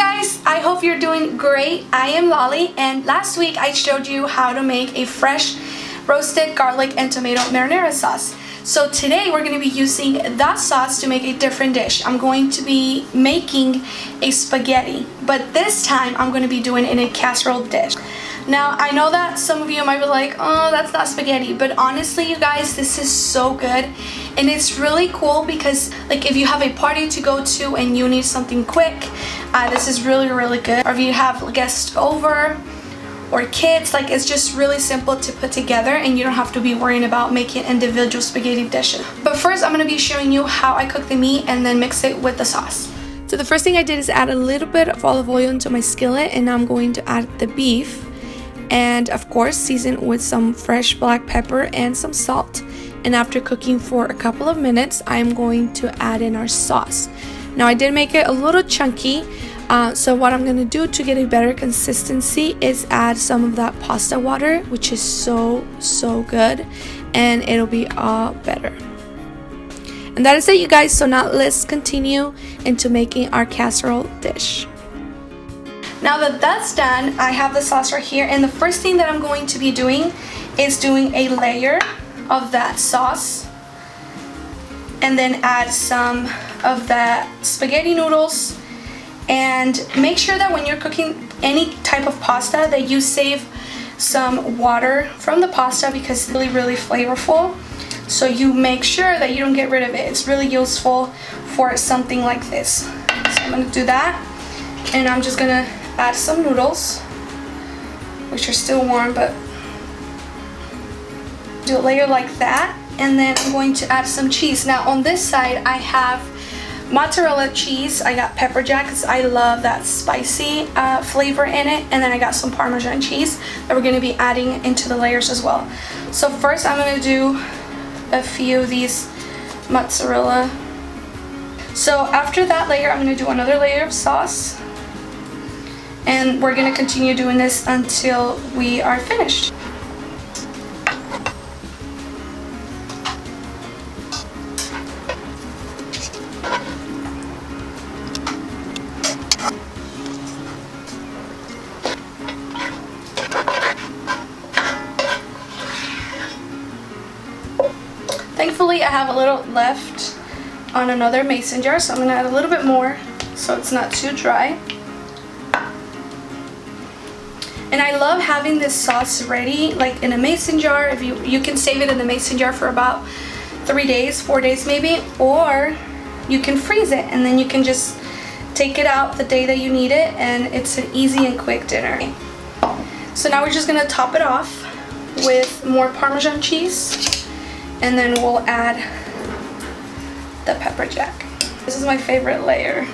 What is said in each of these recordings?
guys, I hope you're doing great. I am Lally, and last week I showed you how to make a fresh roasted garlic and tomato marinara sauce. So today we're going to be using that sauce to make a different dish. I'm going to be making a spaghetti, but this time I'm going to be doing it in a casserole dish. Now I know that some of you might be like, oh, that's not spaghetti, but honestly you guys, this is so good. And it's really cool because like if you have a party to go to and you need something quick, this is really good. Or if you have guests over or kids, like it's just really simple to put together and you don't have to be worrying about making individual spaghetti dishes. But first I'm going to be showing you how I cook the meat and then mix it with the sauce. So the first thing I did is add a little bit of olive oil into my skillet, and now I'm going to add the beef. And of course season with some fresh black pepper and some salt. And after cooking for a couple of minutes, I'm going to add in our sauce. Now I did make it a little chunky, so what I'm going to do to get a better consistency is add some of that pasta water, which is so good, and it'll be all better. And that is it, you guys. So now let's continue into making our casserole dish. Now that that's done, I have the sauce right here, and the first thing that I'm going to be doing is doing a layer of that sauce, and then add some of the spaghetti noodles. And make sure that when you're cooking any type of pasta that you save some water from the pasta, because it's really flavorful. So you make sure that you don't get rid of it. It's really useful for something like this. So I'm going to do that, and I'm just going to add some noodles, which are still warm, but do a layer like that. And then I'm going to add some cheese. Now on this side I have mozzarella cheese. I got pepper jack because I love that spicy flavor in it, and then I got some parmesan cheese that we're going to be adding into the layers as well. So first I'm going to do a few of these mozzarella. So after that layer I'm going to do another layer of sauce, and we're going to continue doing this until we are finished. Thankfully I have a little left on another mason jar, so I'm going to add a little bit more so it's not too dry. And I love having this sauce ready, like in a mason jar. If you can save it in the mason jar for about 3 days, 4 days maybe, or you can freeze it and then you can just take it out the day that you need it, and it's an easy and quick dinner. So now we're just gonna top it off with more Parmesan cheese, and then we'll add the pepper jack. This is my favorite layer.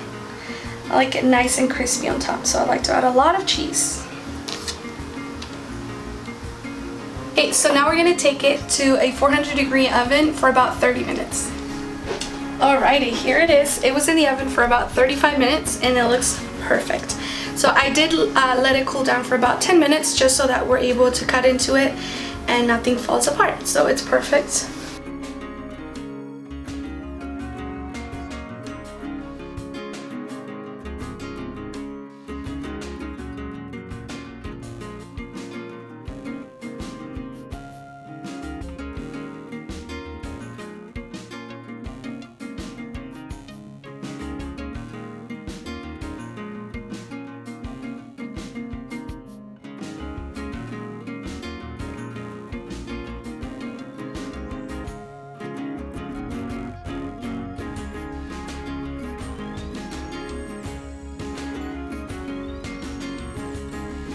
I like it nice and crispy on top, so I like to add a lot of cheese. Okay, so now we're going to take it to a 400-degree oven for about 30 minutes. Alrighty, here it is. It was in the oven for about 35 minutes and it looks perfect. So I did let it cool down for about 10 minutes just so that we're able to cut into it and nothing falls apart. So it's perfect.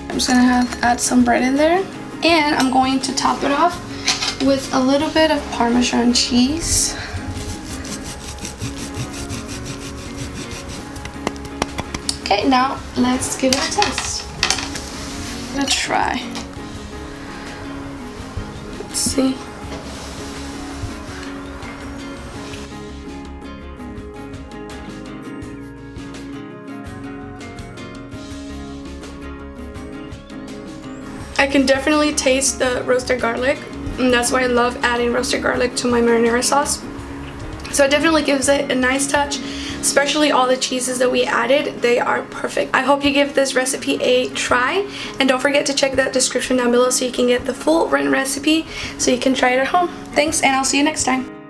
I'm just gonna add some bread in there, and I'm going to top it off with a little bit of Parmesan cheese. Okay, now let's give it a test. I'm gonna try. Let's see. I can definitely taste the roasted garlic, and that's why I love adding roasted garlic to my marinara sauce. So it definitely gives it a nice touch. especially all the cheeses that we added. They are perfect. I hope you give this recipe a try, and don't forget to check that description down below so you can get the full written recipe so you can try it at home. Thanks, and I'll see you next time.